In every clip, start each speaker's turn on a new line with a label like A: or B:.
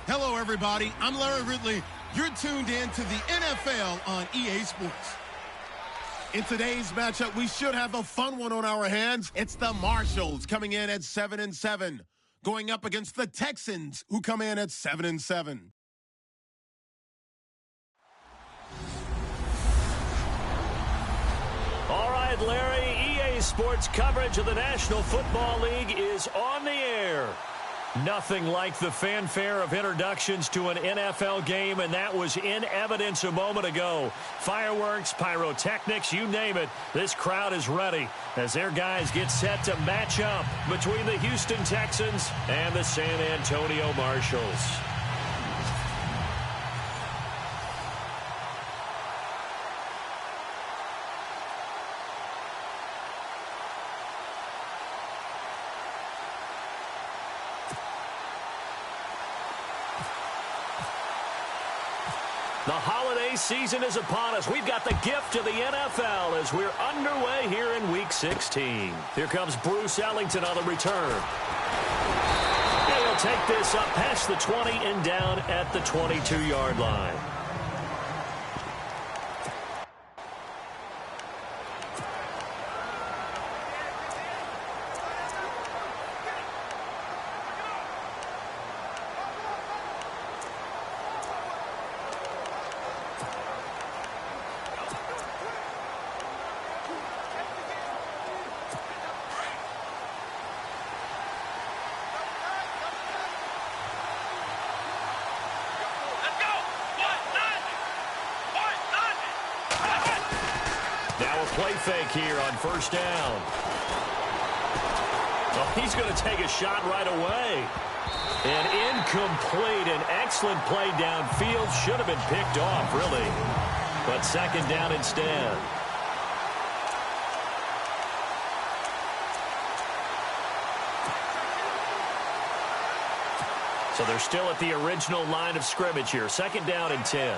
A: Hello, everybody. I'm Larry Ridley. You're tuned in to the NFL on EA Sports. In today's matchup, we should have a fun one on our hands. It's the Marshalls coming in at 7-7, going up against the Texans, who come in at 7-7.
B: All right, Larry, EA Sports coverage of the National Football League is on the air. Nothing like the fanfare of introductions to an NFL game, and that was in evidence a moment ago. Fireworks, pyrotechnics, you name it. This crowd is ready as their guys get set to match up between the Houston Texans and the San Antonio Marshalls. The holiday season is upon us. We've got the gift of the NFL as we're underway here in Week 16. Here comes Bruce Ellington on the return. And he'll take this up past the 20 and down at the 22-yard line. Play fake here on first down. Oh, he's going to take a shot right away. An incomplete, an excellent play downfield. Should have been picked off, really. But second down instead. So they're still at the original line of scrimmage here. Second down and 10.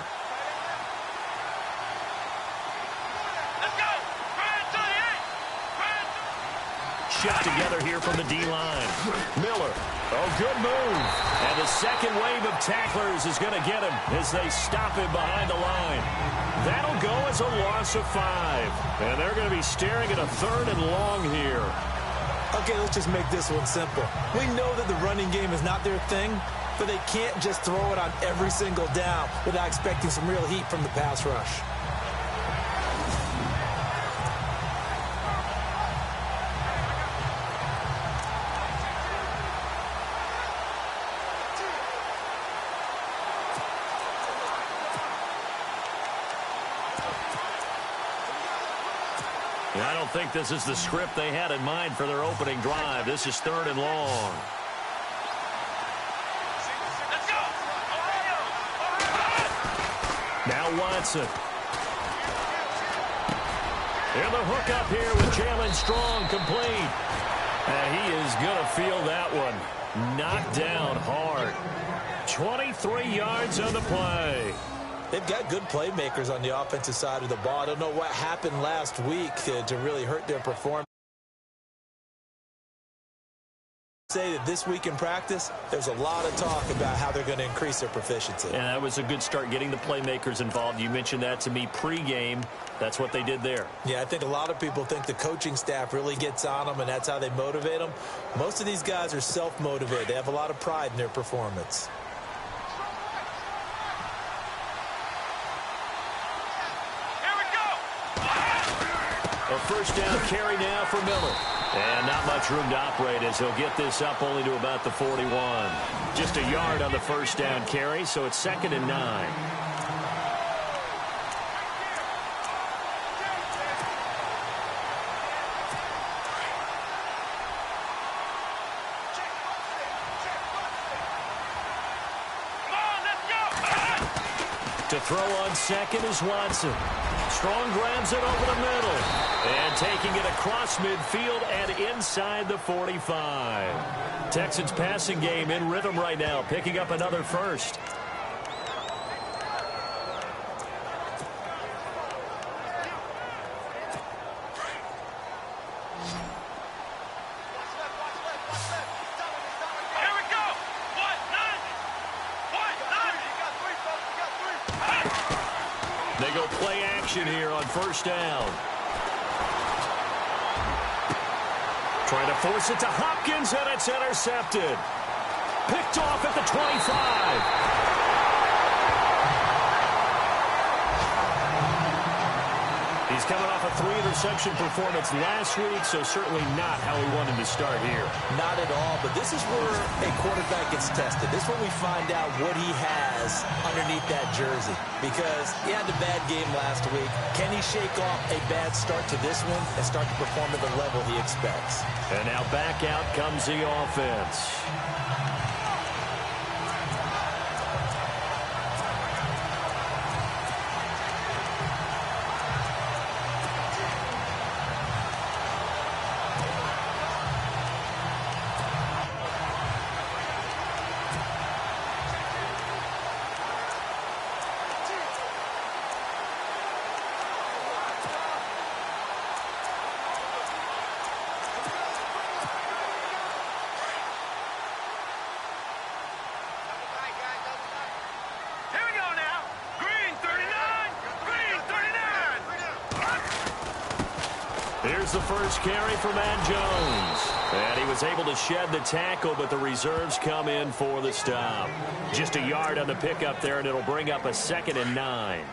B: Shift together here from the D-line. Miller. Oh, good move. And the second wave of tacklers is going to get him as they stop him behind the line. That'll go as a loss of 5. And they're going to be staring at a third and long here.
C: Okay, let's just make this one simple. We know that the running game is not their thing, but they can't just throw it on every single down without expecting some real heat from the pass rush.
B: I don't think this is the script they had in mind for their opening drive. This is third and long.
D: Let's go!
B: Now Watson. And the hook up here with Jalen Strong complete. And he is going to feel that one. Knocked down hard. 23 yards on the play.
C: They've got good playmakers on the offensive side of the ball. I don't know what happened last week to really hurt their performance. Say that this week in practice, there's a lot of talk about how they're going to increase their proficiency.
B: And that was a good start getting the playmakers involved. You mentioned that to me pregame. That's what they did there.
C: Yeah, I think a lot of people think the coaching staff really gets on them, and that's how they motivate them. Most of these guys are self-motivated. They have a lot of pride in their performance.
B: A first down carry now for Miller. And not much room to operate as he'll get this up only to about the 41. Just a yard on the first down carry, so it's 2nd and 9. To throw on second is Watson. Strong grabs it over the middle. And taking it across midfield and inside the 45. Texans passing game in rhythm right now, picking up another first.
D: Here we go. 1, 9. 1.
B: They go play action here on first down. Trying to force it to Hopkins, and it's intercepted. Picked off at the 25. He's coming off a 3-interception performance last week, so certainly not how he wanted to start here.
C: Not at all, but this is where a quarterback gets tested. This is when we find out what he has underneath that jersey. Because he had a bad game last week. Can he shake off a bad start to this one and start to perform at the level he expects?
B: And now back out comes the offense. Here's the first carry for Matt Jones. And he was able to shed the tackle, but the reserves come in for the stop. Just a yard on the pickup there, and it'll bring up a 2nd and 9.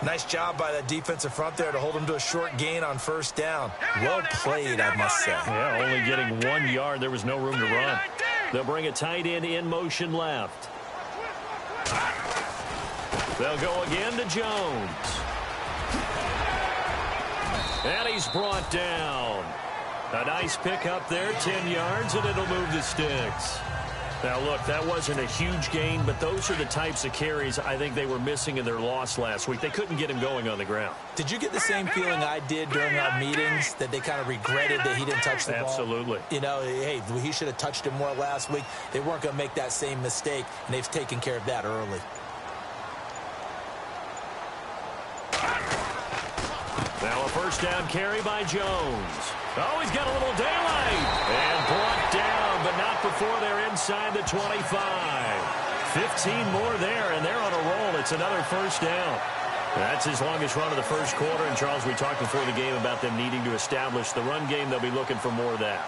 C: Nice job by that defensive front there to hold him to a short gain on first down. Well played, I must say.
B: Yeah, only getting 1 yard. There was no room to run. They'll bring a tight end in motion left. They'll go again to Jones. And he's brought down. A nice pickup there, 10 yards, and it'll move the sticks. Now, look, that wasn't a huge gain, but those are the types of carries I think they were missing in their loss last week. They couldn't get him going on the ground.
C: Did you get the same feeling I did during our meetings, that they kind of regretted that he didn't touch the ball?
B: Absolutely.
C: You know, hey, he should have touched it more last week. They weren't going to make that same mistake, and they've taken care of that early.
B: Now a first down carry by Jones. Oh, he's got a little daylight. And brought down, but not before they're inside the 25. 15 more there, and they're on a roll. It's another first down. That's his longest run of the first quarter. And, Charles, we talked before the game about them needing to establish the run game. They'll be looking for more of that.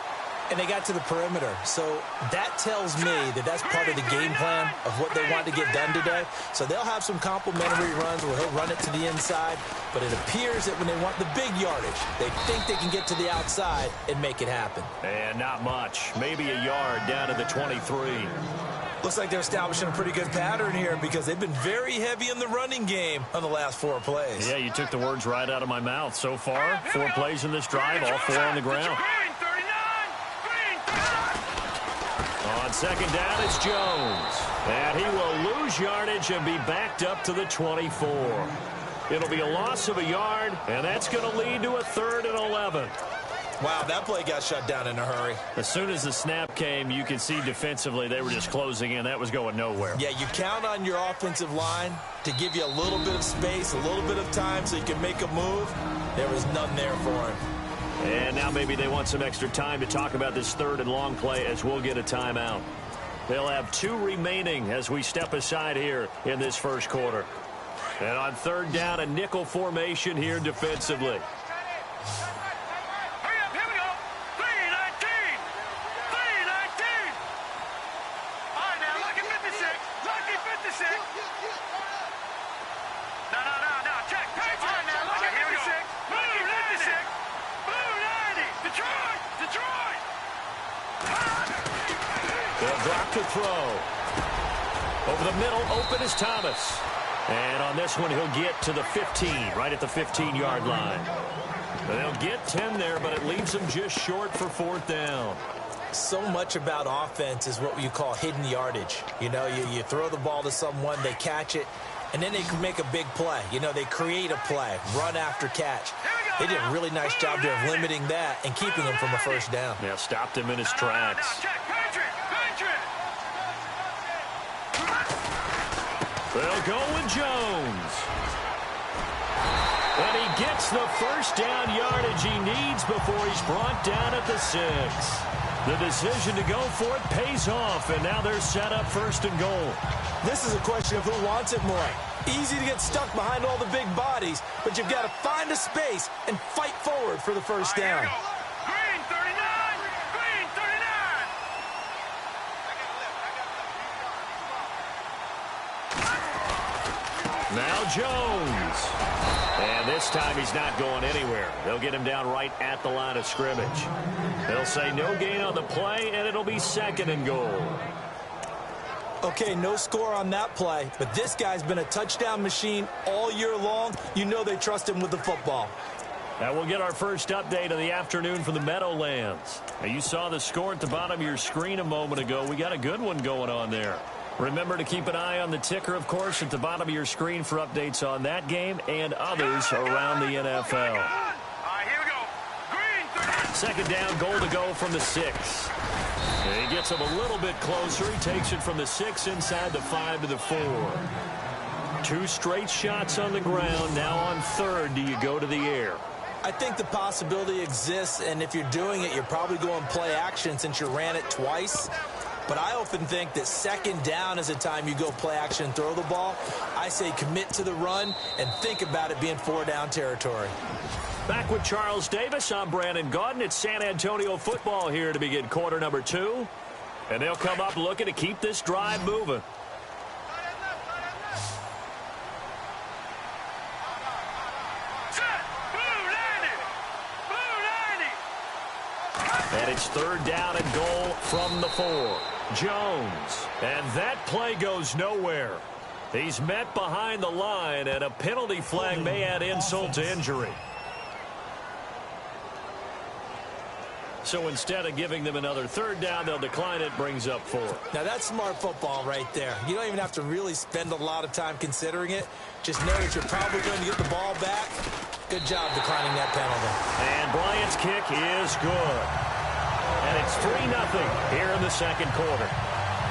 C: And they got to the perimeter. So that tells me that that's part of the game plan of what they want to get done today. So they'll have some complimentary runs where he'll run it to the inside. But it appears that when they want the big yardage, they think they can get to the outside and make it happen.
B: And not much. Maybe a yard down to the 23.
C: Looks like they're establishing a pretty good pattern here because they've been very heavy in the running game on the last 4 plays.
B: Yeah, you took the words right out of my mouth. So far, 4 plays in this drive, all 4 on the ground. On second down, it's Jones. And he will lose yardage and be backed up to the 24. It'll be a loss of a yard, and that's going to lead to a 3rd and 11.
C: Wow, that play got shut down in a hurry.
B: As soon as the snap came, you could see defensively they were just closing in. That was going nowhere.
C: Yeah, you count on your offensive line to give you a little bit of space, a little bit of time so you can make a move. There was none there for him.
B: And now maybe they want some extra time to talk about this 3rd and long play as we'll get a timeout. They'll have 2 remaining as we step aside here in this first quarter. And on 3rd down, a nickel formation here defensively. To throw. Over the middle, open is Thomas. And on this one, he'll get to the 15, right at the 15-yard line. They'll get 10 there, but it leaves them just short for 4th down.
C: So much about offense is what you call hidden yardage. You know, you throw the ball to someone, they catch it, and then they can make a big play. You know, they create a play, run after catch. They did a really nice job there of limiting that and keeping him from a first down.
B: Yeah, stopped him in his tracks. They'll go with Jones. And he gets the first down yardage he needs before he's brought down at the 6. The decision to go for it pays off, and now they're set up 1st and goal.
C: This is a question of who wants it more. Easy to get stuck behind all the big bodies, but you've got to find a space and fight forward for the first down.
D: Green 39! Green 39!
B: Now Jones. And this time he's not going anywhere. They'll get him down right at the line of scrimmage. They'll say no gain on the play, and it'll be 2nd and goal.
C: Okay, no score on that play, but this guy's been a touchdown machine all year long. You know they trust him with the football.
B: Now we'll get our first update of the afternoon from the Meadowlands. Now you saw the score at the bottom of your screen a moment ago. We got a good one going on there. Remember to keep an eye on the ticker, of course, at the bottom of your screen for updates on that game and others around the NFL.
D: Here we go. Green
B: 2nd down, goal to go from the 6. And he gets him a little bit closer. He takes it from the 6 inside the 5 to the 4. 2 straight shots on the ground. Now on 3rd, do you go to the air?
C: I think the possibility exists, and if you're doing it, you're probably going play action since you ran it twice. But I often think that 2nd down is a time you go play action and throw the ball. I say commit to the run and think about it being 4-down territory.
B: Back with Charles Davis, I'm Brandon Gaudin. It's San Antonio football here to begin quarter number 2. And they'll come up looking to keep this drive moving. And it's 3rd down and goal from the 4. Jones. And that play goes nowhere. He's met behind the line, and a penalty flag may add insult to injury. So instead of giving them another 3rd down, they'll decline it, brings up 4.
C: Now that's smart football right there. You don't even have to really spend a lot of time considering it. Just know that you're probably going to get the ball back. Good job declining that penalty.
B: And Bryant's kick is good. And it's 3-0 here in the 2nd quarter.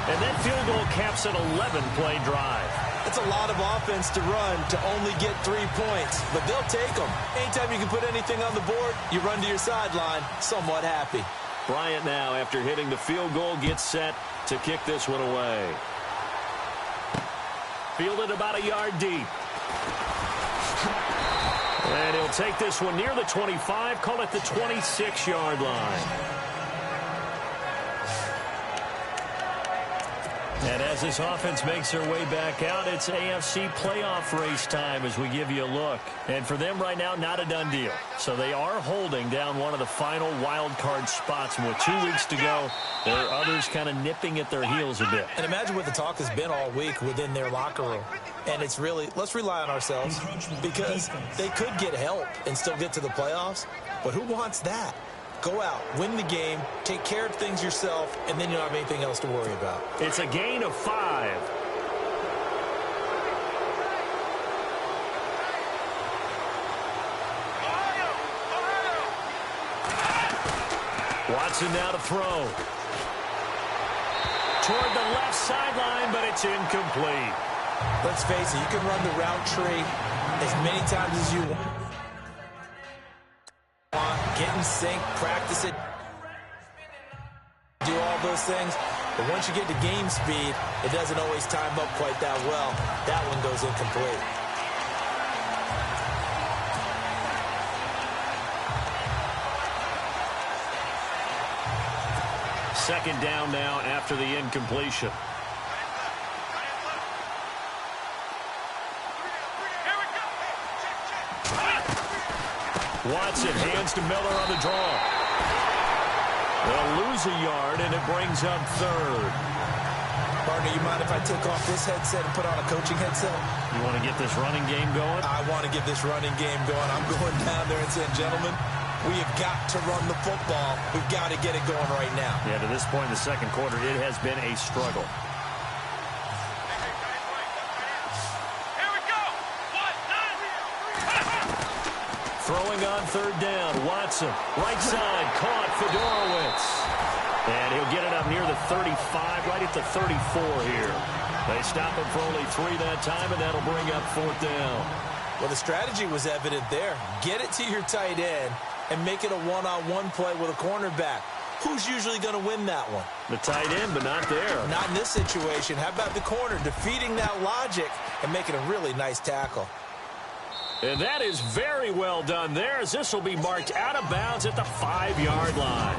B: And that field goal caps an 11-play drive.
C: It's a lot of offense to run to only get 3 points, but they'll take them. Anytime you can put anything on the board, you run to your sideline, somewhat happy.
B: Bryant now, after hitting the field goal, gets set to kick this one away. Fielded about a yard deep. And he'll take this one near the 25, call it the 26-yard line. And as this offense makes their way back out, it's AFC playoff race time as we give you a look. And for them right now, not a done deal. So they are holding down one of the final wild card spots. And with 2 weeks to go, there are others kind of nipping at their heels a bit.
C: And imagine what the talk has been all week within their locker room. And it's really, let's rely on ourselves, because they could get help and still get to the playoffs. But who wants that? Go out, win the game, take care of things yourself, and then you don't have anything else to worry about.
B: It's a gain of 5. Watson now to throw. Toward the left sideline, but it's incomplete.
C: Let's face it, you can run the route tree as many times as you want. Get in sync, practice it, do all those things. But once you get to game speed, it doesn't always time up quite that well. That one goes incomplete.
B: Second down now after the incompletion. Watson hands to Miller on the draw. They'll lose a yard, and it brings up 3rd.
C: Partner, you mind if I take off this headset and put on a coaching headset?
B: You want to get this running game going?
C: I want to get this running game going. I'm going down there and saying, gentlemen, we have got to run the football. We've got to get it going right now.
B: Yeah, to this point in the 2nd quarter, it has been a struggle. Throwing on 3rd down, Watson, right side, caught Fedorowicz. And he'll get it up near the 35, right at the 34 here. They stop him for only 3 that time, and that'll bring up 4th down.
C: Well, the strategy was evident there. Get it to your tight end and make it a one-on-one play with a cornerback. who's usually going to win that one?
B: The tight end, but not there.
C: Not in this situation. How about the corner defeating that logic and making a really nice tackle?
B: And that is very well done there, as this will be marked out of bounds at the 5-yard line.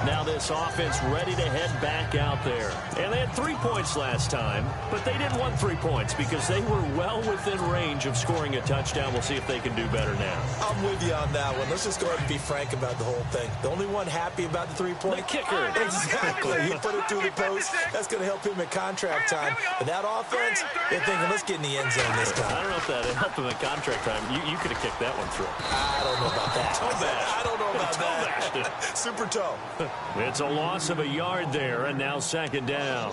B: Now this offense ready to head back out there. And they had 3 points last time, but they didn't want 3 points because they were well within range of scoring a touchdown. We'll see if they can do better now.
C: I'm with you on that one. Let's just go ahead and be frank about the whole thing. The only one happy about the 3-point?
B: The kicker.
C: Exactly. He put it through the post. That's going to help him at contract time. But that offense, they're thinking, let's get in the end zone this time.
B: I don't know if that helped him at contract time. You could have kicked that one through.
C: I don't know about that.
B: Toe bash.
C: I don't know about
B: Toe
C: that. Super toe.
B: It's a loss of a yard there, and now 2nd down.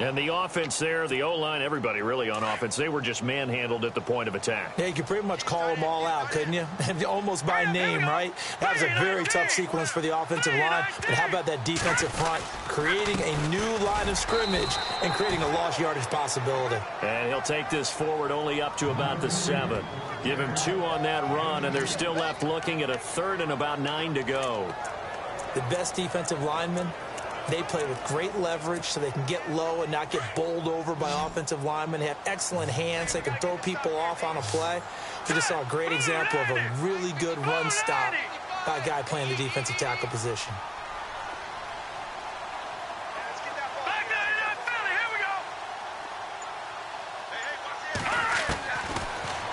B: And the offense there, the O-line, everybody really on offense, they were just manhandled at the point of attack.
C: Yeah, you could pretty much call them all out, couldn't you? Almost by name, right? That was a very tough sequence for the offensive line. But how about that defensive front creating a new line of scrimmage and creating a lost yardage possibility?
B: And he'll take this forward only up to about the 7. Give him 2 on that run, and they're still left looking at a 3rd and about 9 to go.
C: The best defensive linemen, they play with great leverage so they can get low and not get bowled over by offensive linemen. They have excellent hands. They can throw people off on a play. We just saw a great example of a really good run stop by a guy playing the defensive tackle position.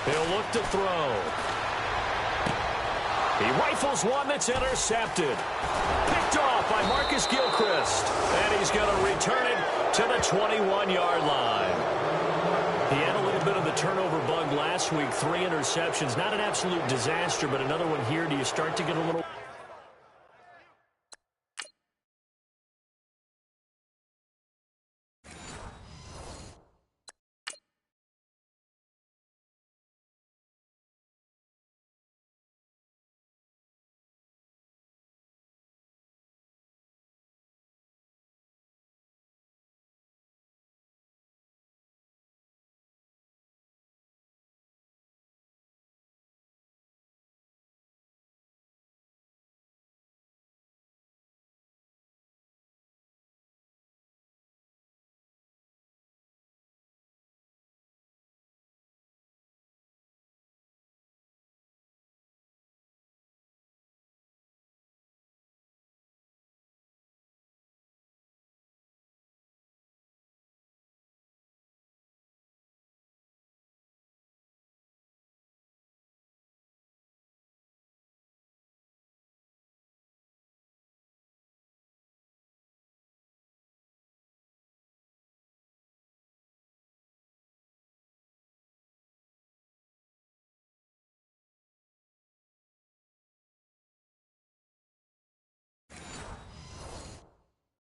B: He'll look to throw. He rifles one that's intercepted. Picked off by Marcus Gilchrist. And he's going to return it to the 21-yard line. He had a little bit of the turnover bug last week. 3 interceptions. Not an absolute disaster, but another one here. Do you start to get a little...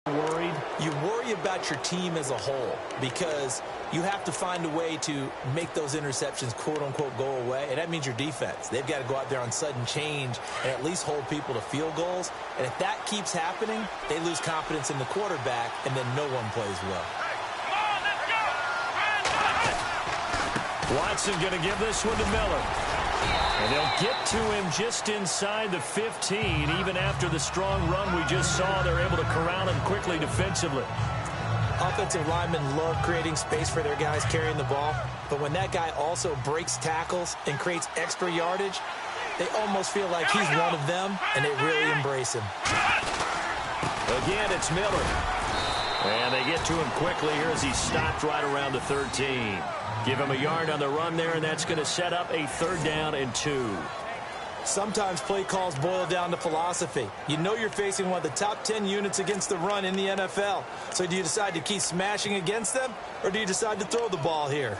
B: Worried?
C: You worry about your team as a whole because you have to find a way to make those interceptions, quote-unquote, go away, and that means your defense. They've got to go out there on sudden change and at least hold people to field goals, and if that keeps happening, they lose confidence in the quarterback, and then no one plays well.
B: Watson going to give this one to Miller. And they'll get to him just inside the 15. Even after the strong run we just saw, they're able to corral him quickly defensively.
C: Offensive linemen love creating space for their guys carrying the ball, but when that guy also breaks tackles and creates extra yardage, they almost feel like he's one of them, and they really embrace him.
B: Again, it's Miller. And they get to him quickly here as he stopped right around the 13. Give him a yard on the run there, and that's going to set up a 3rd down and 2.
C: Sometimes play calls boil down to philosophy. You know you're facing one of the top 10 units against the run in the NFL. So do you decide to keep smashing against them, or do you decide to throw the ball here?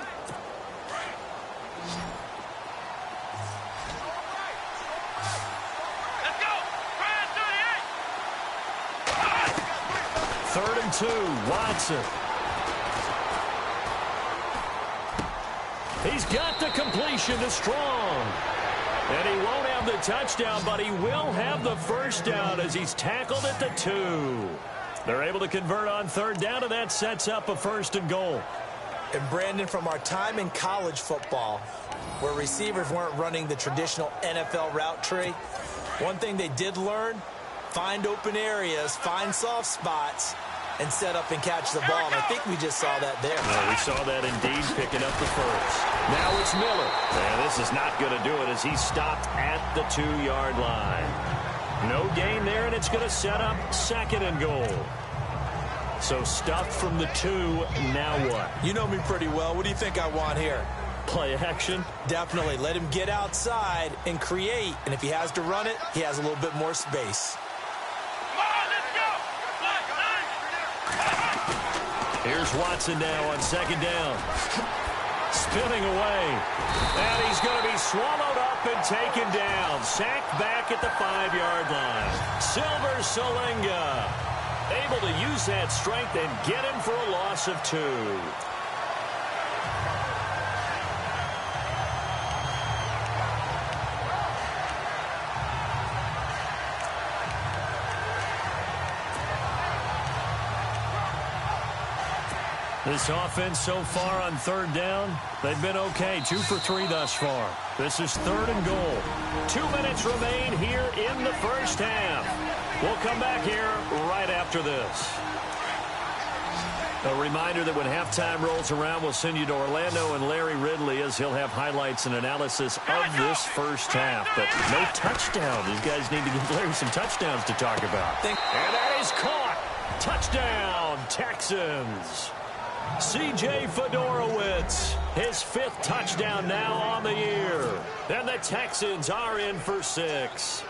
D: Let's go.
B: 3rd and 2, Watson. He's got the completion to Strong. And he won't have the touchdown, but he will have the 1st down as he's tackled at the 2. They're able to convert on 3rd down, and that sets up a 1st and goal.
C: And Brandon, from our time in college football, where receivers weren't running the traditional NFL route tree, one thing they did learn, find open areas, find soft spots, and set up and catch the ball. And I think we just saw that there.
B: Well, we saw that indeed, picking up the first. Now it's Miller. And this is not going to do it as he stopped at the 2-yard line. No gain there, and it's going to set up 2nd and goal. So stuffed from the 2, now what?
C: You know me pretty well. What do you think I want here?
B: Play action?
C: Definitely. Let him get outside and create. And if he has to run it, he has a little bit more space.
B: Here's Watson now on 2nd down. Spinning away. And he's going to be swallowed up and taken down. Sacked back at the 5-yard line. Silver Salinga able to use that strength and get him for a loss of 2. This offense so far on 3rd down, they've been okay. 2 for 3 thus far. This is 3rd and goal. 2 minutes remain here in the first half. We'll come back here right after this. A reminder that when halftime rolls around, we'll send you to Orlando and Larry Ridley as he'll have highlights and analysis of this first half. But no touchdown. These guys need to give Larry some touchdowns to talk about. And that is caught. Touchdown, Texans. C.J. Fedorowicz, his 5th touchdown now on the year. And the Texans are in for 6.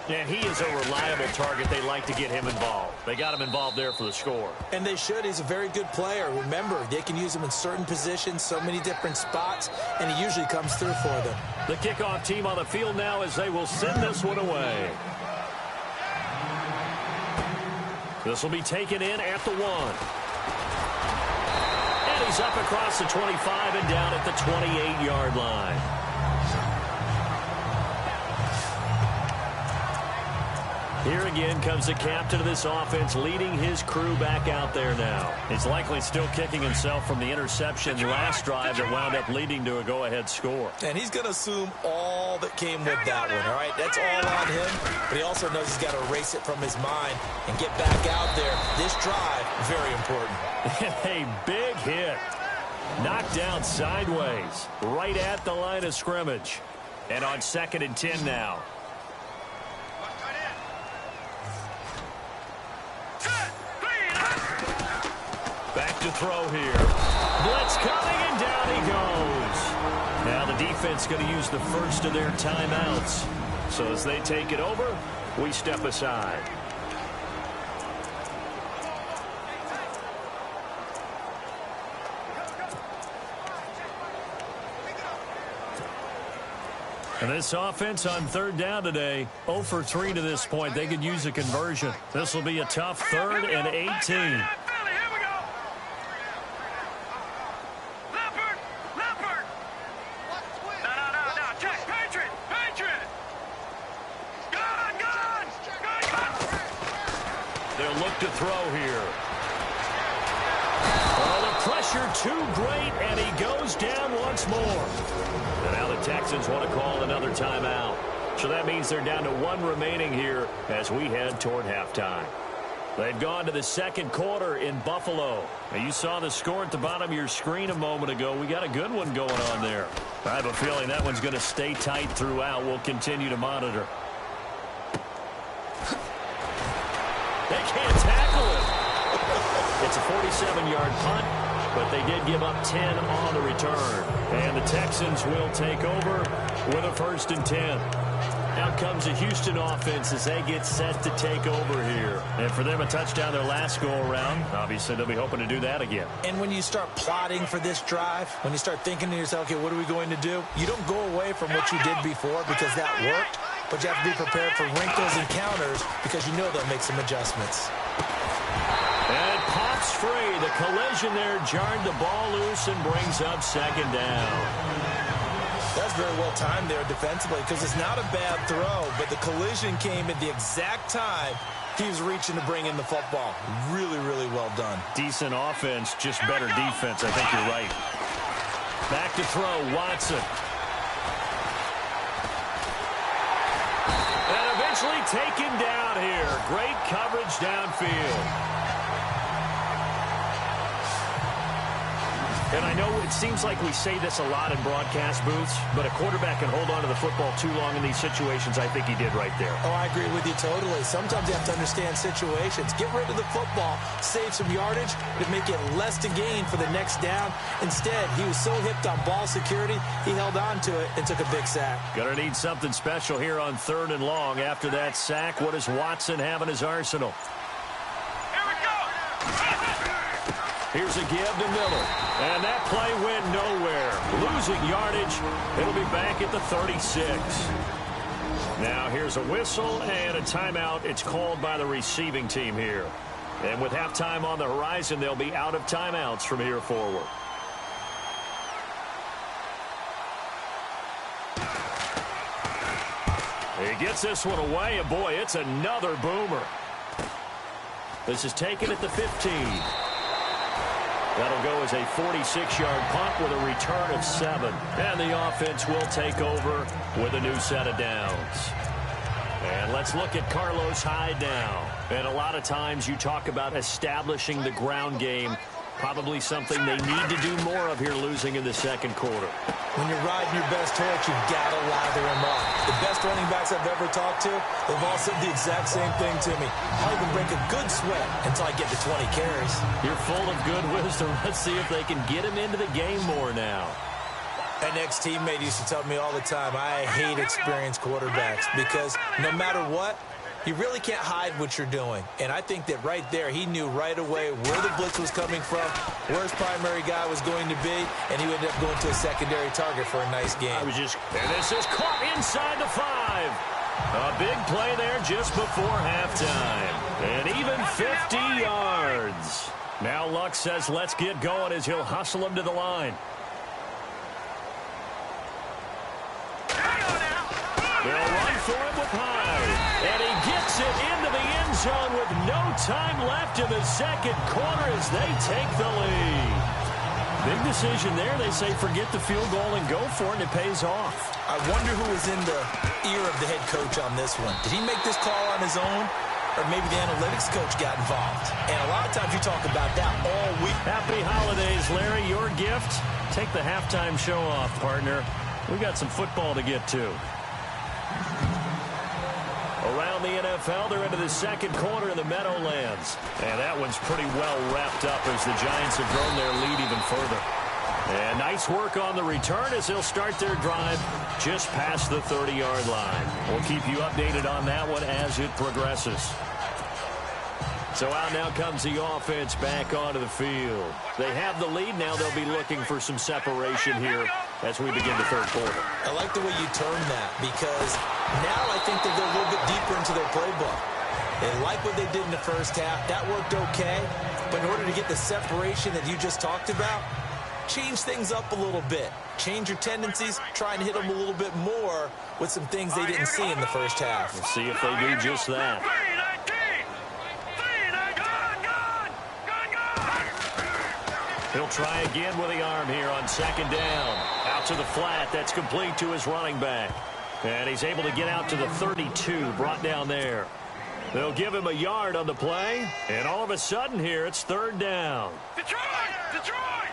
B: And he is a reliable target. They like to get him involved. They got him involved there for the score.
C: And they should. He's a very good player. Remember, they can use him in certain positions, so many different spots, and he usually comes through for them.
B: The kickoff team on the field now as they will send this one away. This will be taken in at the 1. And he's up across the 25 and down at the 28-yard line. Here again comes the captain of this offense leading his crew back out there now. He's likely still kicking himself from the interception last drive that wound up leading to a go-ahead score.
C: And he's going to assume all that came with that one, all right? That's all on him, but he also knows he's got to erase it from his mind and get back out there. This drive, very important.
B: A big hit. Knocked down sideways, right at the line of scrimmage. And on 2nd and 10 now. Back to throw here. Blitz coming, and down he goes. Now the defense going to use the first of their timeouts. So as they take it over, we step aside. And this offense on 3rd down today, 0 for 3 to this point. They could use a conversion. This will be a tough 3rd and 18. They'll look to throw here. Oh, the pressure too great, and he goes down once more. And now the Texans want to call another timeout. So that means they're down to 1 remaining here as we head toward halftime. They've gone to the 2nd quarter in Buffalo. Now, you saw the score at the bottom of your screen a moment ago. We got a good one going on there. I have a feeling that one's going to stay tight throughout. We'll continue to monitor. They can't tackle it. It's a 47-yard punt, but they did give up 10 on the return. And the Texans will take over with a 1st and 10. Out comes the Houston offense as they get set to take over here. And for them, a touchdown their last go-around. Obviously, they'll be hoping to do that again.
C: And when you start plotting for this drive, when you start thinking to yourself, okay, what are we going to do? You don't go away from what you did before because that worked, but you have to be prepared for wrinkles and counters because you know they'll make some adjustments.
B: And it pops free. The collision there jarred the ball loose and brings up 2nd down.
C: That's very well timed there defensively because it's not a bad throw, but the collision came at the exact time He was reaching to bring in the football. Really, really well done.
B: Decent offense, just better defense. I think you're right. Back to throw, Watson. And eventually taken down here. Great coverage downfield. And I know it seems like we say this a lot in broadcast booths, but a quarterback can hold on to the football too long in these situations. I think he did right there.
C: Oh, I agree with you totally. Sometimes you have to understand situations. Get rid of the football, save some yardage, to make it less to gain for the next down. Instead, he was so hipped on ball security, he held on to it and took a big sack.
B: Gonna need something special here on 3rd and long. After that sack, what does Watson have in his arsenal?
D: Here we go.
B: Here's a give to Miller. And that play went nowhere. Losing yardage. It'll be back at the 36. Now here's a whistle and a timeout. It's called by the receiving team here. And with halftime on the horizon, they'll be out of timeouts from here forward. He gets this one away, and boy, it's another boomer. This is taken at the 15. That'll go as a 46-yard punt with a return of 7. And the offense will take over with a new set of downs. And let's look at Carlos Hyde now. And a lot of times you talk about establishing the ground game. Probably something they need to do more of here, losing in the second quarter.
C: When you're riding your best horse, you've got to lather him up. The best running backs I've ever talked to, they've all said the exact same thing to me. I can break a good sweat until I get to 20 carries.
B: You're full of good wisdom. Let's see if they can get him into the game more now.
C: An ex-teammate used to tell me all the time, I hate experienced quarterbacks because no matter what, you really can't hide what you're doing. And I think that right there, he knew right away where the blitz was coming from, where his primary guy was going to be, and he would end up going to a secondary target for a nice game.
B: And this is caught inside the 5. A big play there just before halftime. And even 50 yards. Now Luck says let's get going as he'll hustle him to the line. They'll run for it with Hyde. And he gets it into the end zone with no time left in the second quarter as they take the lead. Big decision there. They say forget the field goal and go for it, and it pays off.
C: I wonder who was in the ear of the head coach on this one. Did he make this call on his own? Or maybe the analytics coach got involved. And a lot of times you talk about that all week.
B: Happy holidays, Larry. Your gift? Take the halftime show off, partner. We got some football to get to. Around the NFL, they're into the second quarter in the Meadowlands. And that one's pretty well wrapped up as the Giants have grown their lead even further. And nice work on the return as they'll start their drive just past the 30-yard line. We'll keep you updated on that one as it progresses. So out now comes the offense back onto the field. They have the lead now. They'll be looking for some separation here as we begin the third quarter.
C: I like the way you term that because now I think they'll go a little bit deeper into their playbook. They like what they did in the first half. That worked okay. But in order to get the separation that you just talked about, change things up a little bit. Change your tendencies. Try and hit them a little bit more with some things they didn't see in the first half.
B: We'll see if they do just that. He'll try again with the arm here on second down. Out to the flat. That's complete to his running back. And he's able to get out to the 32, brought down there. They'll give him a yard on the play. And all of a sudden here, it's third down.
D: Detroit! Detroit!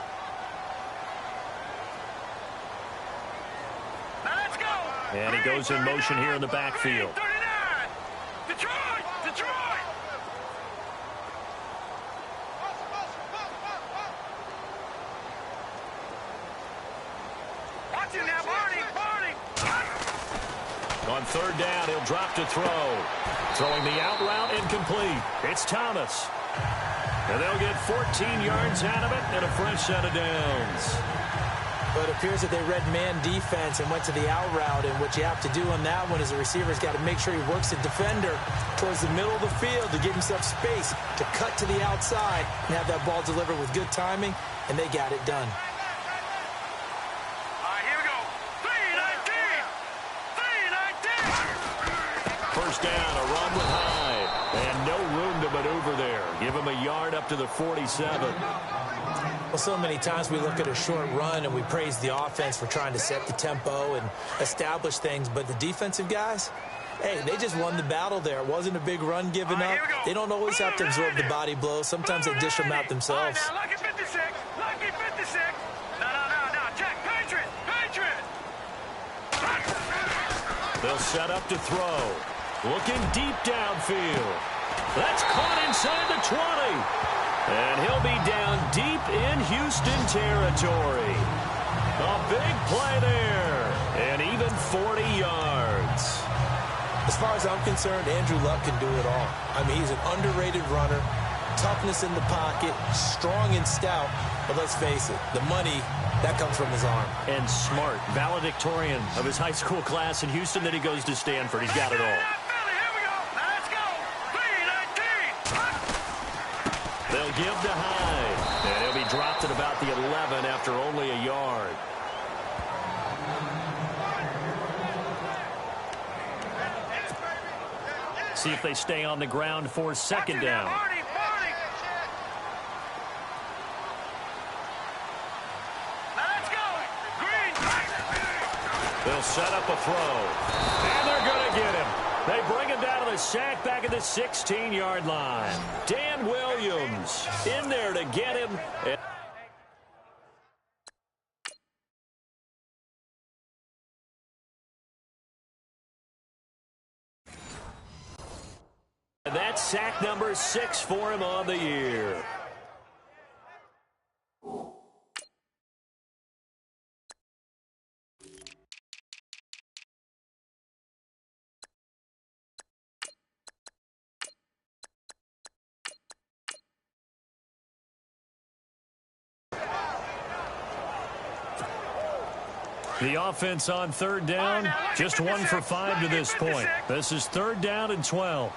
D: Now let's go!
B: And he goes in motion here in the backfield.
D: 39! Detroit! Detroit! Watch him now, Barney! Barney!
B: On third down, he'll drop to throw. Throwing the out route incomplete. It's Thomas. And they'll get 14 yards out of it and a fresh set of downs.
C: But it appears that they read man defense and went to the out route. And what you have to do on that one is the receiver's got to make sure he works the defender towards the middle of the field to give himself space to cut to the outside and have that ball delivered with good timing. And they got it done.
D: Here we go. 319! 319!
B: First down, a run with Hyde. And no Give him a yard up to the 47.
C: Well, so many times we look at a short run and we praise the offense for trying to set the tempo and establish things, but the defensive guys, hey, they just won the battle there. It wasn't a big run given up. They don't always have to absorb the body blows. Sometimes they dish them out themselves.
D: All right, now, lucky 56. Lucky 56. No. Check. Patriot.
B: They'll set up to throw. Looking deep downfield. That's caught inside the 20. And he'll be down deep in Houston territory. A big play there. And even 40 yards.
C: As far as I'm concerned, Andrew Luck can do it all. I mean, he's an underrated runner, toughness in the pocket, strong and stout. But let's face it, the money, that comes from his arm.
B: And smart, valedictorian of his high school class in Houston, then he goes to Stanford. He's got it all. They'll give to Hyde. And he'll be dropped at about the 11 after only a yard. See if they stay on the ground for second down. They'll set up a throw. And they're going to get him. They bring him down to the sack back at the 16-yard line. Dan Williams in there to get him. And that's sack number 6 for him on the year. The offense on third down, just 1 for 5 to this point. This is third down and 12.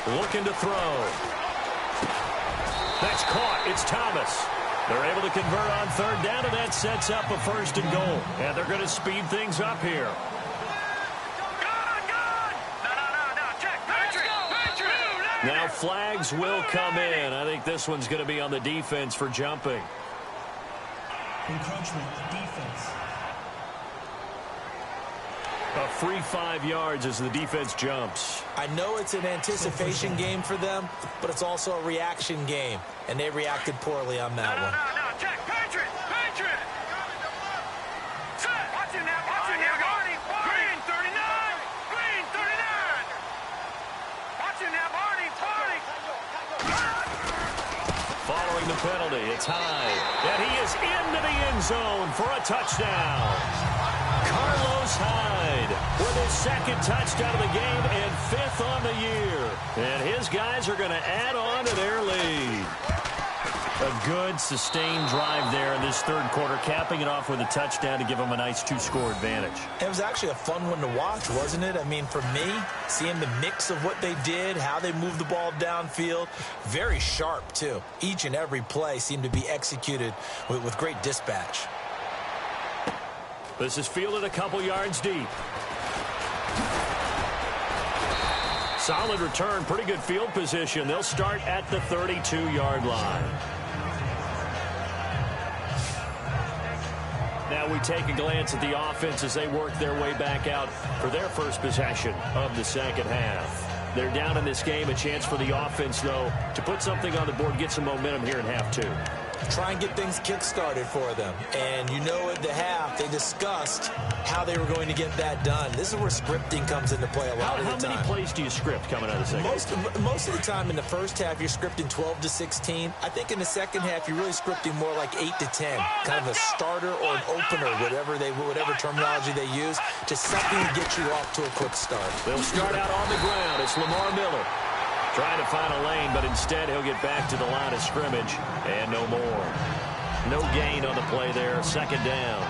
B: Looking to throw. That's caught. It's Thomas. They're able to convert on third down, and that sets up a first and goal. And they're going to speed things up here. Now flags will come in. I think this one's going to be on the defense for jumping.
E: Encroachment, defense.
B: A free 5 yards as the defense jumps.
C: I know it's an anticipation game for them, but it's also a reaction game, and they reacted poorly on that one.
D: Check. Patriot. Set. Watch him now. Green 39. Green 39. Watch him now, Barney.
B: Following the penalty, it's Hyde. And he is into the end zone for a touchdown. Carlos Hyde with his second touchdown of the game and 5th on the year. And his guys are going to add on to their lead. A good, sustained drive there in this third quarter, capping it off with a touchdown to give them a nice 2-score advantage.
C: It was actually a fun one to watch, wasn't it? I mean, for me, seeing the mix of what they did, how they moved the ball downfield, very sharp, too. Each and every play seemed to be executed with great dispatch.
B: This is fielded a couple yards deep. Solid return, pretty good field position. They'll start at the 32-yard line. Now we take a glance at the offense as they work their way back out for their first possession of the second half. They're down in this game. A chance for the offense, though, to put something on the board, get some momentum here in half 2.
C: Try and get things kick-started for them. And you know at the half, they discussed how they were going to get that done. This is where scripting comes into play a lot of the time.
B: How many plays do you script coming out of the second half?
C: Most of the time in the first half, you're scripting 12 to 16. I think in the second half, you're really scripting more like 8 to 10. Kind of a starter or an opener, whatever terminology they use. Just something to get you off to a quick start.
B: They'll start out on the ground. It's Lamar Miller. Trying to find a lane, but instead he'll get back to the line of scrimmage and no more. No gain on the play there. Second down.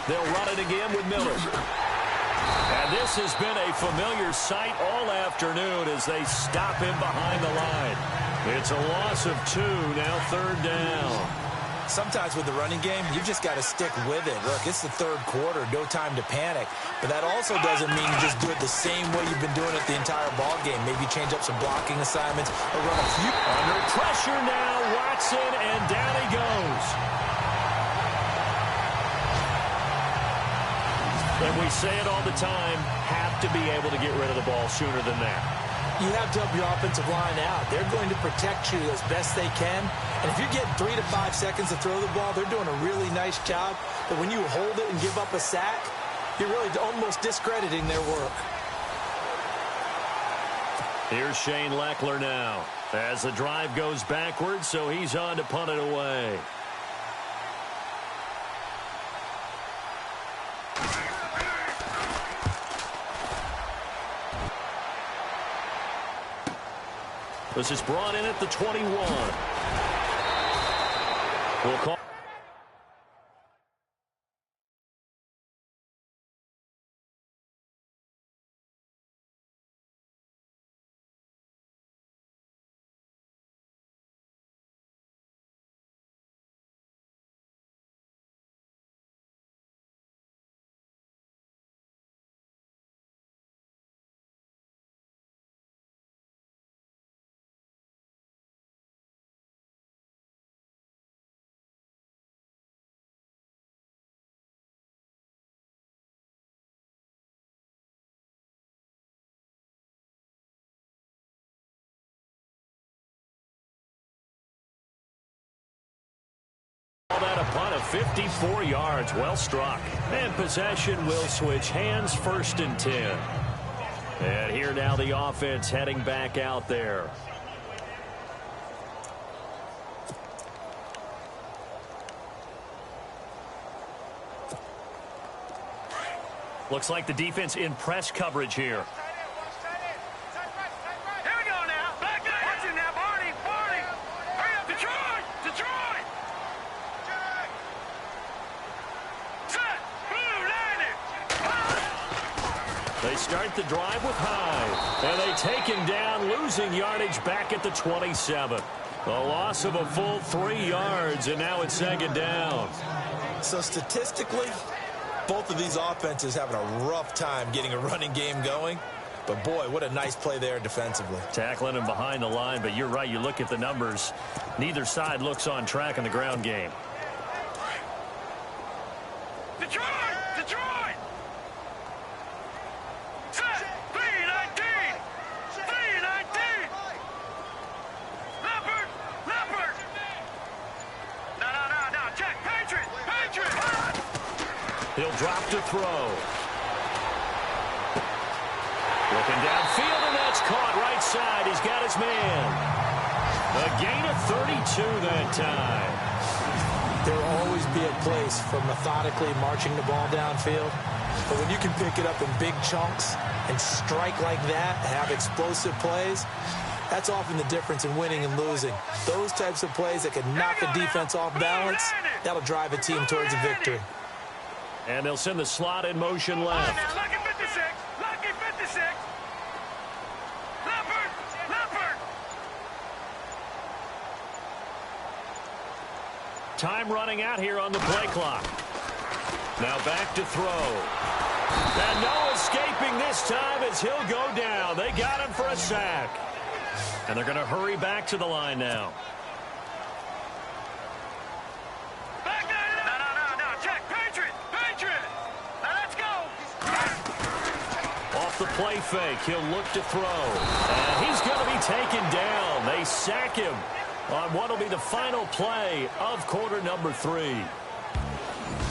B: They'll run it again with Miller. And this has been a familiar sight all afternoon as they stop him behind the line. It's a loss of 2, now 3rd down.
C: Sometimes with the running game, you've just got to stick with it. Look, it's the 3rd quarter, no time to panic. But that also doesn't mean you just do it the same way you've been doing it the entire ball game. Maybe change up some blocking assignments or run a few.
B: Under pressure now, Watson, and down he goes. And we say it all the time, have to be able to get rid of the ball sooner than that.
C: You have to help your offensive line out. They're going to protect you as best they can. And if you're getting 3 to 5 seconds to throw the ball, they're doing a really nice job. But when you hold it and give up a sack, you're really almost discrediting their work.
B: Here's Shane Leckler now as the drive goes backwards, so he's on to punt it away. This is brought in at the 21. We'll call. That a punt of 54 yards. Well struck. And possession will switch hands, 1st and 10. And here now the offense heading back out there. Looks like the defense in press coverage here. They start the drive with Hyde, and they take him down, losing yardage back at the 27. A loss of a full 3 yards, and now it's 2nd down.
C: So statistically, both of these offenses having a rough time getting a running game going. But, boy, what a nice play there defensively.
B: Tackling him behind the line, but you're right. You look at the numbers. Neither side looks on track in the ground game.
D: Detroit! Detroit! Set! 3-19! 3-19! Leopard! Leopard! No. Check! Patriot! Patriot!
B: He'll drop to throw. Looking downfield, and that's caught right side. He's got his man. A gain of 32 that time.
C: There will always be a place for methodically marching the ball downfield. But when you can pick it up in big chunks and strike like that, have explosive plays, that's often the difference in winning and losing. Those types of plays that can knock a defense off balance, that'll drive a team towards a victory.
B: And they'll send the slot in motion left.
D: Lucky 56! Lucky 56! Leopard! Leopard!
B: Time running out here on the play clock. Now back to throw. And no escaping this time as he'll go down. They got him for a sack. And they're going to hurry back to the line now.
D: Back there! No. Check! Patriot! Patriot! Now let's go!
B: Off the play fake, he'll look to throw. And he's going to be taken down. They sack him on what will be the final play of quarter number 3.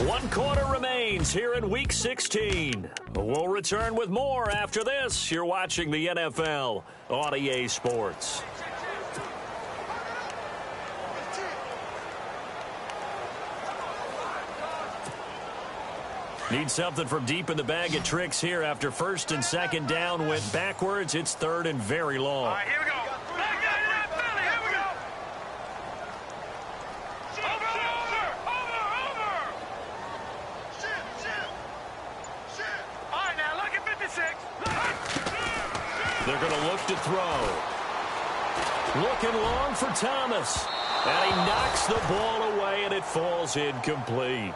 B: 1 quarter remains here in Week 16. We'll return with more after this. You're watching the NFL on EA Sports. Need something from deep in the bag of tricks here after 1st and 2nd down went backwards. It's 3rd and very long.
D: All right, here we go. Back there, Philly, here we go. Over. Shit. All right, now, look at 56.
B: throw. Looking long for Thomas. And he knocks the ball away, and it falls incomplete.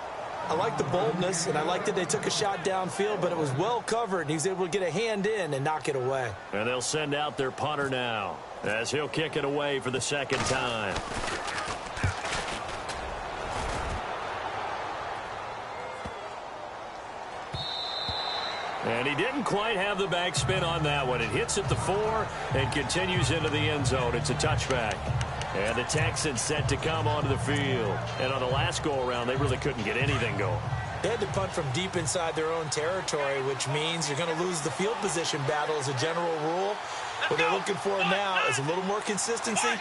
C: I like the boldness, and I like that they took a shot downfield, but it was well covered, and he was able to get a hand in and knock it away.
B: And they'll send out their punter now, as he'll kick it away for the second time. And he didn't quite have the backspin on that one. It hits at the 4 and continues into the end zone. It's a touchback. And the Texans set to come onto the field. And on the last go-around, they really couldn't get anything going.
C: They had to punt from deep inside their own territory, which means you're going to lose the field position battle as a general rule. What they're looking for now is a little more consistency,